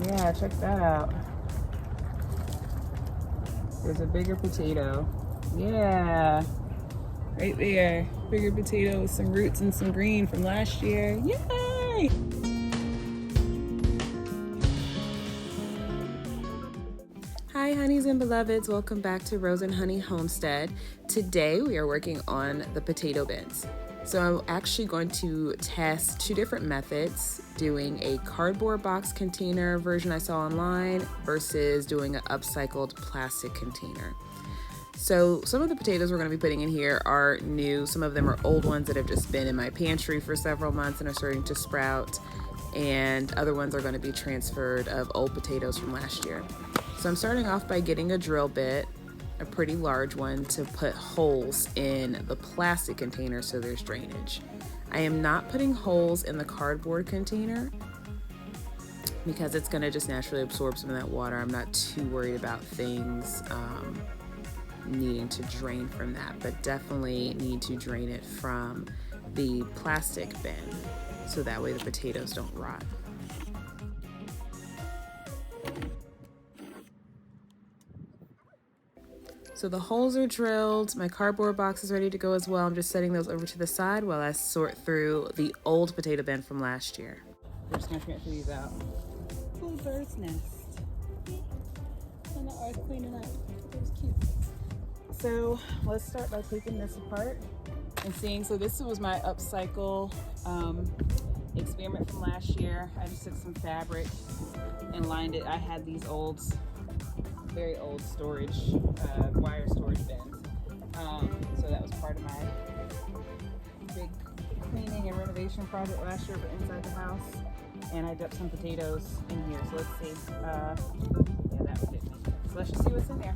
Yeah, check that out. There's a bigger potato. Yeah, right there. Bigger potato with some roots and some green from last year. Yay! Hi honeys and beloveds, welcome back to Rose and Honey Homestead. Today we are working on the potato bins. So I'm actually going to test two different methods, doing a cardboard box container version I saw online versus doing an upcycled plastic container. So some of the potatoes we're going to be putting in here are new. Some of them are old ones that have just been in my pantry for several months and are starting to sprout. And other ones are going to be transferred of old potatoes from last year. So I'm starting off by getting a drill bit, a pretty large one, to put holes in the plastic container so there's drainage. I am not putting holes in the cardboard container because it's going to just naturally absorb some of that water. I'm not too worried about things needing to drain from that, but definitely need to drain it from the plastic bin so that way the potatoes don't rot. So the holes are drilled, my cardboard box is ready to go as well. I'm just setting those over to the side while I sort through the old potato bin from last year. We're just gonna transfer these out. Little bird's nest. And the earth cleaning up. It was cute. So let's start by taking this apart and seeing. So this was my upcycle experiment from last year. I just took some fabric and lined it. I had these old, very old storage, wire storage bins. So that was part of my big cleaning and renovation project last year, but inside the house. And I dumped some potatoes in here. So let's see. Yeah, that would fit me. So let's just see what's in there.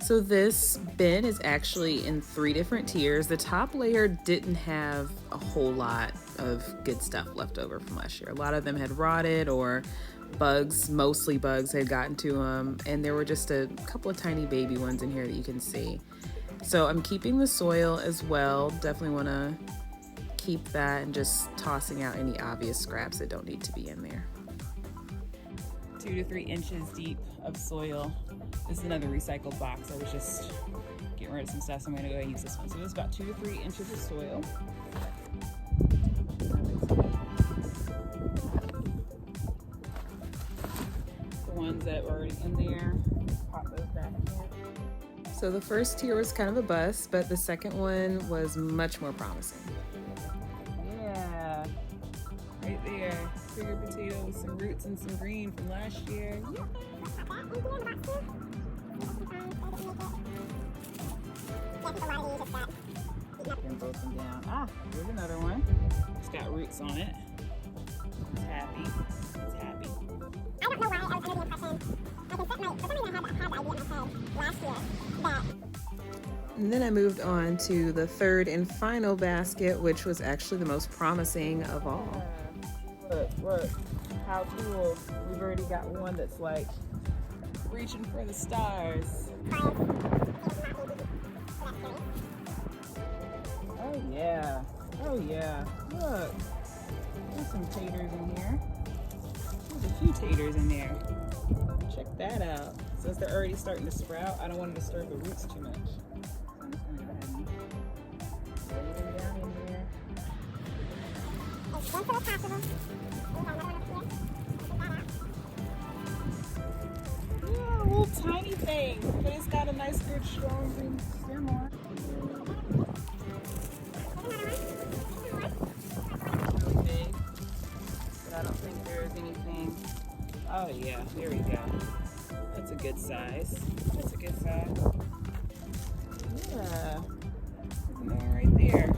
So this bin is actually in 3 different tiers. The top layer didn't have a whole lot of good stuff left over from last year. A lot of them had rotted or bugs, mostly bugs, had gotten to them. And there were just a couple of tiny baby ones in here that you can see. So I'm keeping the soil as well. Definitely want to keep that and just tossing out any obvious scraps that don't need to be in there. 2 to 3 inches deep of soil. This is another recycled box. I was just getting rid of some stuff, so I'm going to go ahead and use this one. So this is about 2 to 3 inches of soil. The ones that were already in there, pop those back in. So the first tier was kind of a bust, but the second one was much more promising. Yeah, right there. Bigger potato with some roots and some green from last year. Yeah. And both them down. Ah, here's another one. It's got roots on it. It's happy. It's happy. I don't know why I was under the impression. I can set my, for some reason I had the idea in my head last year that. And then I moved on to the third and final basket, which was actually the most promising of all. Look, how cool. We've already got one that's like reaching for the stars. Oh yeah, oh yeah, look. There's some taters in here. There's a few taters in there. Check that out. Since they're already starting to sprout, I don't want to disturb the roots too much. So I'm just gonna go ahead and lay them down in here. As gentle as possible. Yeah, a little tiny thing, but it's got a nice, good, strong green stem on it. Really big, but I don't think there's anything. Oh yeah, there we go. That's a good size. That's a good size. Yeah, there's another right there.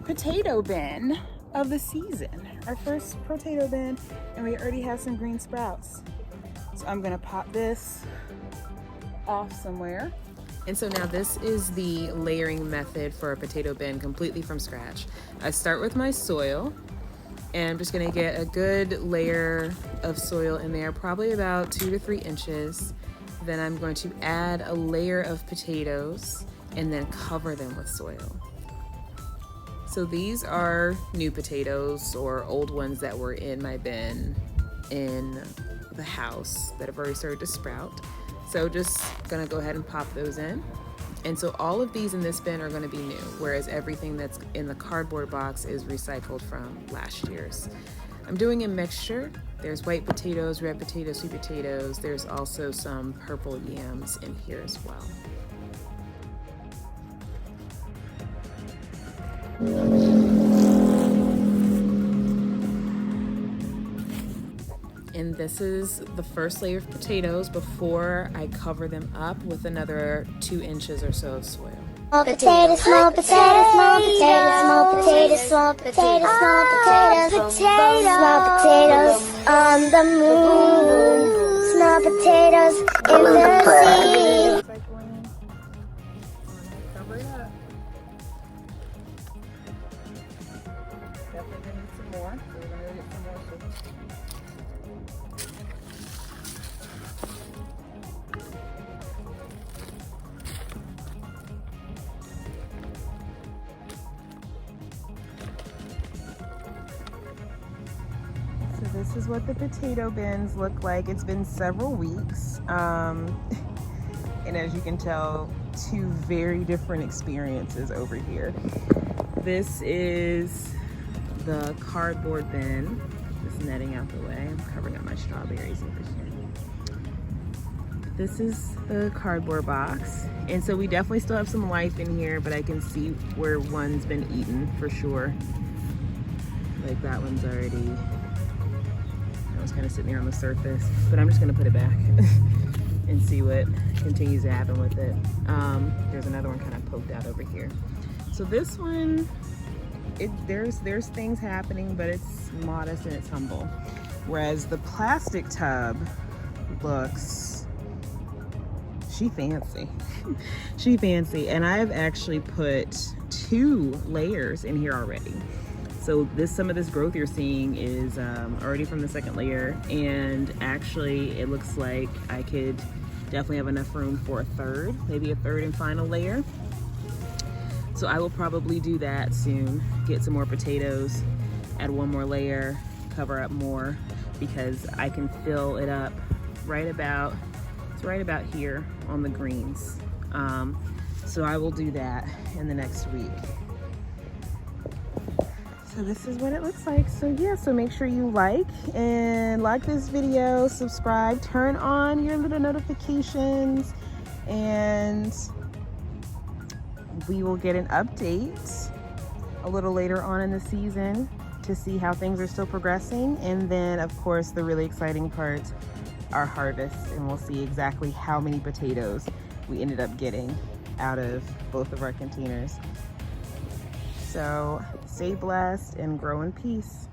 Potato bin of the season. Our first potato bin, and we already have some green sprouts. So I'm gonna pop this off somewhere. And so now this is the layering method for a potato bin completely from scratch. I start with my soil, And I'm just gonna get a good layer of soil in there, probably about 2 to 3 inches. Then I'm going to add a layer of potatoes and then cover them with soil. So these are new potatoes or old ones that were in my bin in the house that have already started to sprout. So just gonna go ahead and pop those in. And so all of these in this bin are gonna be new, whereas everything that's in the cardboard box is recycled from last year's. I'm doing a mixture. There's white potatoes, red potatoes, sweet potatoes. There's also some purple yams in here as well. And this is the first layer of potatoes before I cover them up with another 2 inches or so of soil. Small potatoes, small potatoes, small potatoes, small potatoes, small potatoes, small potatoes, small potatoes on the moon, small potatoes in the sea. Cover it up. Definitely gonna need some more. So we're gonna get some more. So this is what the potato bins look like. It's been several weeks. And as you can tell, 2 very different experiences over here. This is the cardboard bin. Just netting out the way. I'm covering up my strawberries over here. This is the cardboard box. And so we definitely still have some life in here, but I can see where one's been eaten for sure. Like that one's already, that was kind of sitting there on the surface, but I'm just gonna put it back and see what continues to happen with it. There's another one kind of poked out over here. So this one, there's things happening, but it's modest and it's humble. Whereas the plastic tub looks, she fancy. She fancy. And I've actually put 2 layers in here already. So some of this growth you're seeing is already from the 2nd layer, and actually it looks like I could definitely have enough room for a 3rd, maybe a 3rd and final layer. So I will probably do that soon, get some more potatoes, add 1 more layer, cover up more, because I can fill it up it's right about here on the greens. So I will do that in the next week. So this is what it looks like. So yeah, so make sure you like this video, subscribe, turn on your little notifications, and we will get an update a little later on in the season to see how things are still progressing. And then of course the really exciting part, our harvest, and we'll see exactly how many potatoes we ended up getting out of both of our containers. So stay blessed and grow in peace.